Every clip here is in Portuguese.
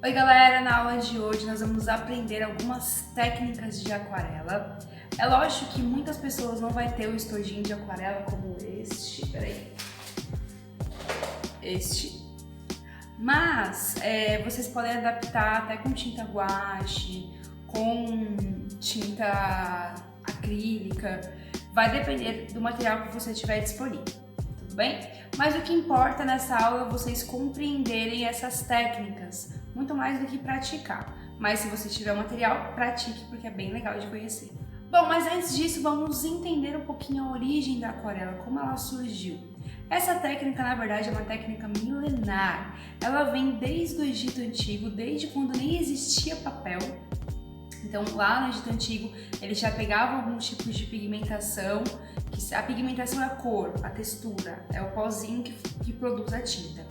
Oi galera, na aula de hoje nós vamos aprender algumas técnicas de aquarela. É lógico que muitas pessoas não vão ter o estojinho de aquarela como mas vocês podem adaptar até com tinta guache, com tinta acrílica, vai depender do material que você tiver disponível, tudo bem? Mas o que importa nessa aula é vocês compreenderem essas técnicas, muito mais do que praticar. Mas se você tiver o material, pratique, porque é bem legal de conhecer. Bom, mas antes disso, vamos entender um pouquinho a origem da aquarela, como ela surgiu. Essa técnica, na verdade, é uma técnica milenar. Ela vem desde o Egito Antigo, desde quando nem existia papel. Então, lá no Egito Antigo, eles já pegavam alguns tipos de pigmentação, que a pigmentação é a cor, a textura, é o pozinho que produz a tinta.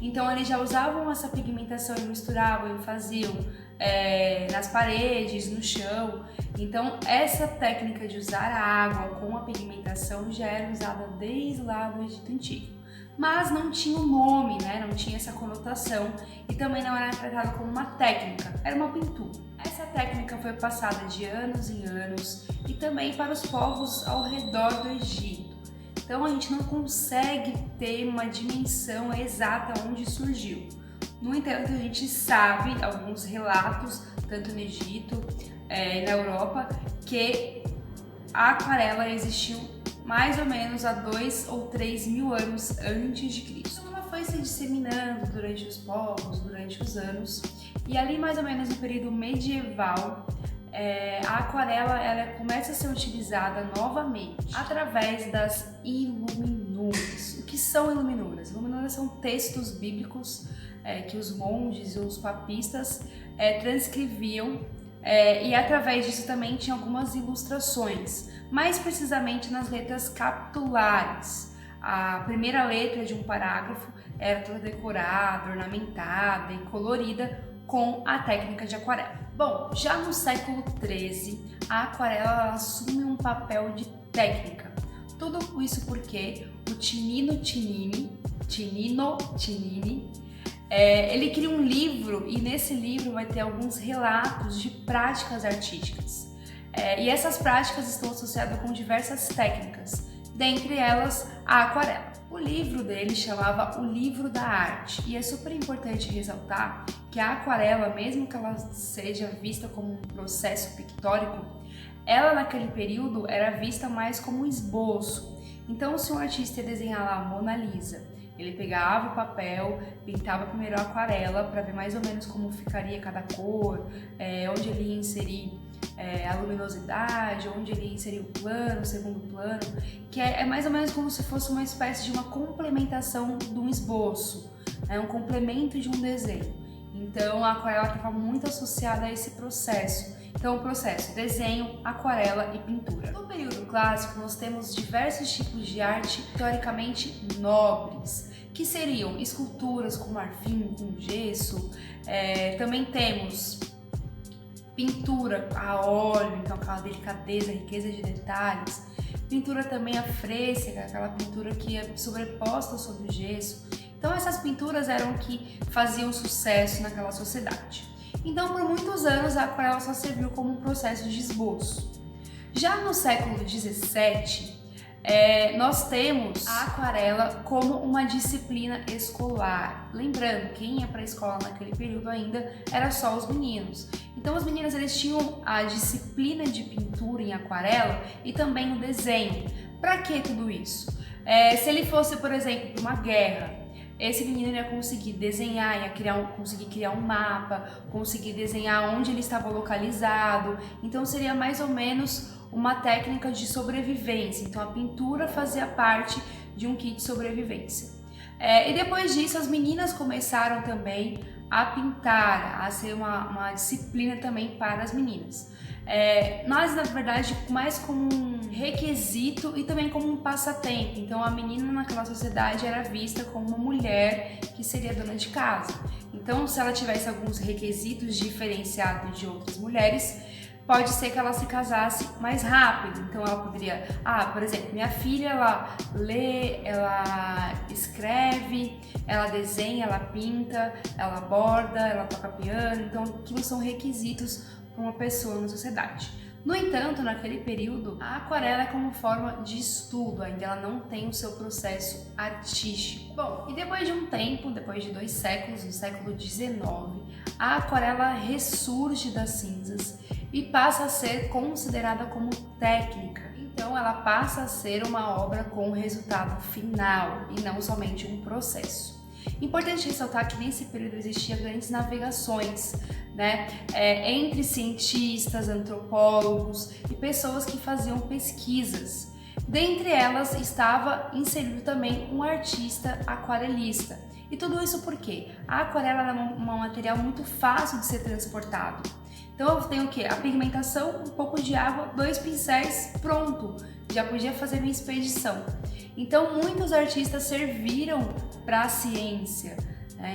Então, eles já usavam essa pigmentação e misturavam e faziam nas paredes, no chão. Então, essa técnica de usar a água com a pigmentação já era usada desde lá do Egito Antigo. Mas não tinha um nome, né? Não tinha essa conotação e também não era tratado como uma técnica, era uma pintura. Essa técnica foi passada de anos em anos e também para os povos ao redor do Egito. Então a gente não consegue ter uma dimensão exata onde surgiu. No entanto, a gente sabe alguns relatos, tanto no Egito e na Europa, que a aquarela existiu mais ou menos há 2 ou 3 mil anos antes de Cristo. Ela foi se disseminando durante os povos, durante os anos, e ali mais ou menos no período medieval, a aquarela ela começa a ser utilizada novamente através das iluminuras. O que são iluminuras? Iluminuras são textos bíblicos que os monges ou os papistas transcreviam, e através disso também tinha algumas ilustrações, mais precisamente nas letras capitulares. A primeira letra de um parágrafo era toda decorada, ornamentada e colorida com a técnica de aquarela. Bom, já no século XIII, a aquarela assume um papel de técnica. Tudo isso porque o Cimino Cimini, ele cria um livro e nesse livro vai ter alguns relatos de práticas artísticas. E essas práticas estão associadas com diversas técnicas, dentre elas a aquarela. O livro dele chamava O Livro da Arte e é super importante ressaltar que a aquarela, mesmo que ela seja vista como um processo pictórico, ela naquele período era vista mais como um esboço. Então, se um artista ia desenhar lá a Mona Lisa, ele pegava o papel, pintava primeiro a aquarela para ver mais ou menos como ficaria cada cor, onde ele ia inserir a luminosidade, onde ele ia inserir o plano, o segundo plano, que é mais ou menos como se fosse uma espécie de uma complementação de um esboço, um complemento de um desenho. Então a aquarela estava muito associada a esse processo. Então, o processo desenho, aquarela e pintura. No período clássico, nós temos diversos tipos de arte teoricamente nobres, que seriam esculturas com marfim, com gesso. Também temos pintura a óleo, então aquela delicadeza, riqueza de detalhes. Pintura também a fresca, aquela pintura que é sobreposta sobre o gesso. Então, essas pinturas eram que faziam sucesso naquela sociedade. Então, por muitos anos, a aquarela só serviu como um processo de esboço. Já no século XVII, nós temos a aquarela como uma disciplina escolar. Lembrando, quem ia para a escola naquele período ainda era só os meninos. Então, os meninos eles tinham a disciplina de pintura em aquarela e também o desenho. Para que tudo isso? Se ele fosse, por exemplo, para uma guerra, esse menino ia conseguir desenhar, conseguir criar um mapa, conseguir desenhar onde ele estava localizado. Então seria mais ou menos uma técnica de sobrevivência. Então a pintura fazia parte de um kit de sobrevivência. E depois disso as meninas começaram também a pintar, a ser uma disciplina também para as meninas. Mas na verdade mais como um requisito e também como um passatempo. Então a menina naquela sociedade era vista como uma mulher que seria dona de casa. Então se ela tivesse alguns requisitos diferenciados de outras mulheres, pode ser que ela se casasse mais rápido. Então ela poderia, por exemplo, minha filha, ela lê, ela escreve, ela desenha, ela pinta, ela borda, ela toca piano. Então aquilo são requisitos para uma pessoa na sociedade. No entanto, naquele período, a aquarela é como forma de estudo, ainda ela não tem o seu processo artístico. Bom, e depois de um tempo, depois de 2 séculos, no século XIX, a aquarela ressurge das cinzas e passa a ser considerada como técnica. Então ela passa a ser uma obra com resultado final e não somente um processo. Importante ressaltar que nesse período existiam grandes navegações, né, entre cientistas, antropólogos e pessoas que faziam pesquisas. Dentre elas estava inserido também um artista aquarelista. E tudo isso porque a aquarela é um material muito fácil de ser transportado. Então eu tenho o quê? A pigmentação, um pouco de água, 2 pincéis, pronto! Já podia fazer minha expedição. Então muitos artistas serviram para a ciência.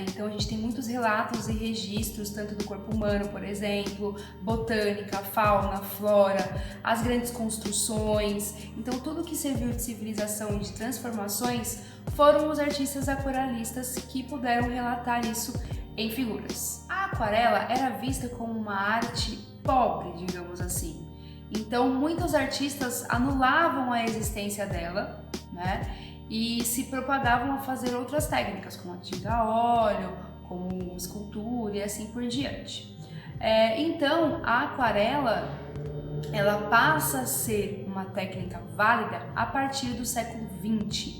Então a gente tem muitos relatos e registros, tanto do corpo humano, por exemplo, botânica, fauna, flora, as grandes construções. Então tudo que serviu de civilização e de transformações foram os artistas aquarelistas que puderam relatar isso em figuras. A aquarela era vista como uma arte pobre, digamos assim. Então muitos artistas anulavam a existência dela, né? E se propagavam a fazer outras técnicas, como a tinta a óleo, como escultura e assim por diante. Então, a aquarela, ela passa a ser uma técnica válida a partir do século XX,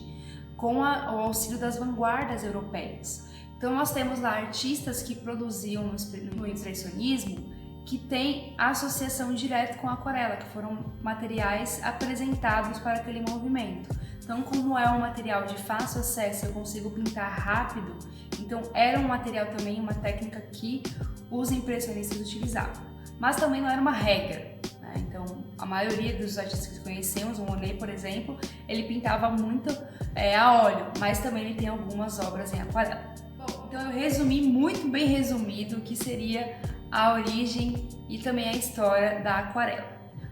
com o auxílio das vanguardas europeias. Então, nós temos lá artistas que produziam no impressionismo que tem associação direta com a aquarela, que foram materiais apresentados para aquele movimento. Então, como é um material de fácil acesso, eu consigo pintar rápido, então era um material também, uma técnica que os impressionistas utilizavam. Mas também não era uma regra, né? Então, a maioria dos artistas que conhecemos, o Monet, por exemplo, ele pintava muito a óleo, mas também ele tem algumas obras em aquarela. Bom, então eu resumi, muito bem resumido, o que seria a origem e também a história da aquarela.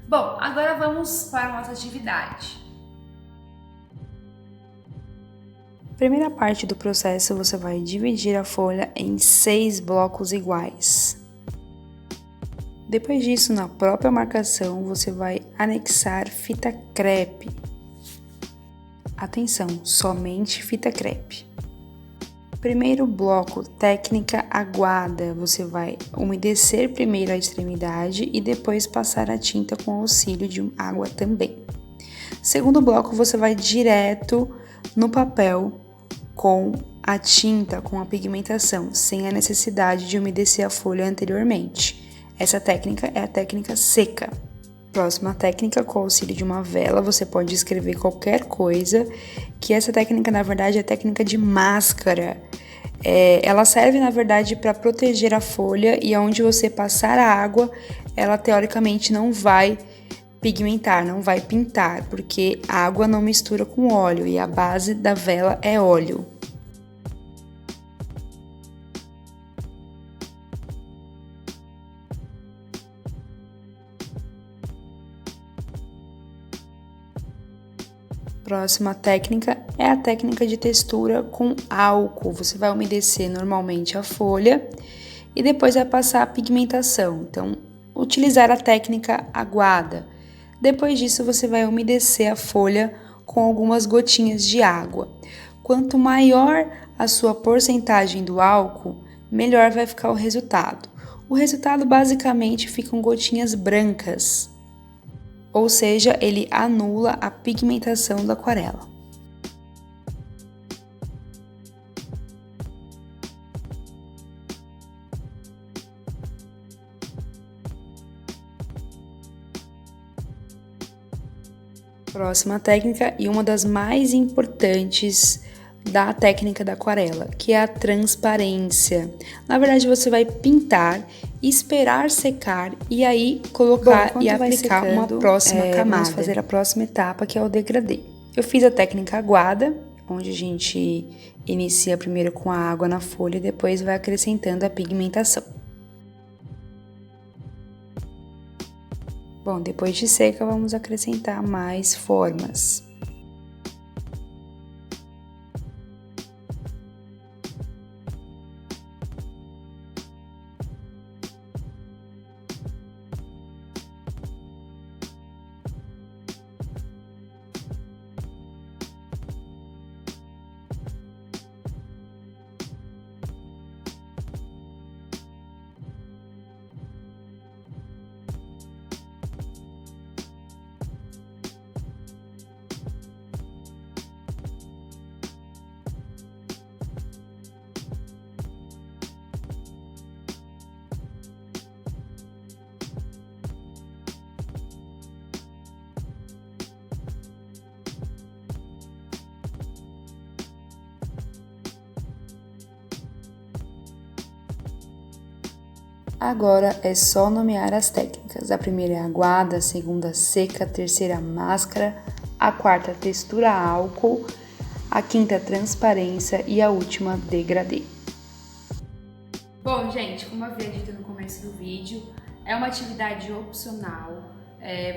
Bom, agora vamos para a nossa atividade. Primeira parte do processo, você vai dividir a folha em 6 blocos iguais. Depois disso, na própria marcação, você vai anexar fita crepe. Atenção, somente fita crepe. Primeiro bloco, técnica aguada. Você vai umedecer primeiro a extremidade e depois passar a tinta com auxílio de água também. Segundo bloco, você vai direto no papel com a tinta, com a pigmentação, sem a necessidade de umedecer a folha anteriormente. Essa técnica é a técnica seca. Próxima técnica, com o auxílio de uma vela, você pode escrever qualquer coisa, que essa técnica, na verdade, é a técnica de máscara. Ela serve, na verdade, para proteger a folha e onde você passar a água, ela teoricamente não vai pigmentar, não vai pintar, porque a água não mistura com óleo e a base da vela é óleo. Próxima técnica é a técnica de textura com álcool. Você vai umedecer normalmente a folha e depois vai passar a pigmentação. Então, utilizar a técnica aguada. Depois disso, você vai umedecer a folha com algumas gotinhas de água. Quanto maior a sua porcentagem do álcool, melhor vai ficar o resultado. O resultado basicamente ficam gotinhas brancas, ou seja, ele anula a pigmentação da aquarela. Próxima técnica e uma das mais importantes da técnica da aquarela, que é a transparência. Na verdade, você vai pintar, esperar secar e aí colocar e aplicar secando, uma próxima camada. Vamos fazer a próxima etapa, que é o degradê. Eu fiz a técnica aguada, onde a gente inicia primeiro com a água na folha e depois vai acrescentando a pigmentação. Bom, depois de seca, vamos acrescentar mais formas. Agora é só nomear as técnicas. A primeira é aguada, a segunda seca, a terceira máscara, a quarta textura álcool, a quinta transparência e a última degradê. Bom, gente, como eu havia dito no começo do vídeo, é uma atividade opcional.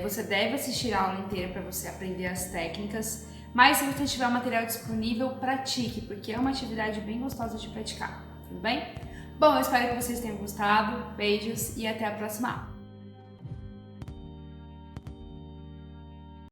Você deve assistir a aula inteira para você aprender as técnicas, mas se você tiver o material disponível, pratique, porque é uma atividade bem gostosa de praticar, tudo bem? Bom, eu espero que vocês tenham gostado, beijos e até a próxima aula.